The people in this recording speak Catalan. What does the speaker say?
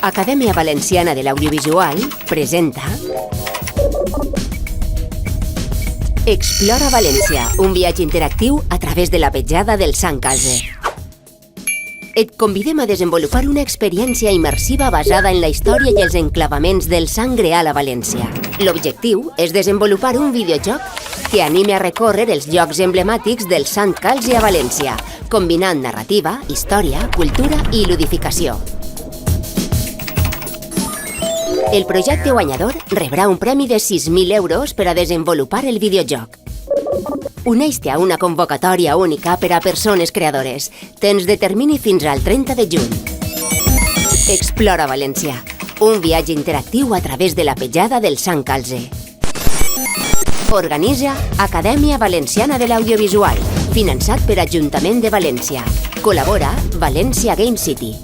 Acadèmia Valenciana de l'Audiovisual presenta Explora València, un viatge interactiu a través de la petjada del Sant Calze. Et convidem a desenvolupar una experiència immersiva basada en la història i els enclavaments del Sant Greal a València. L'objectiu és desenvolupar un videojoc que anime a recórrer els llocs emblemàtics del Sant Calze a València, combinant narrativa, història, cultura i ludificació. El projecte guanyador rebrà un premi de 6.000 euros per a desenvolupar el videojoc. Uneix-te a una convocatòria única per a persones creadores. Tens de termini fins al 30 de juny. Explora València, un viatge interactiu a través de la petjada del Sant Calze. Organitza Acadèmia Valenciana de l'Audiovisual, finançat per Ajuntament de València. Col·labora València Game City.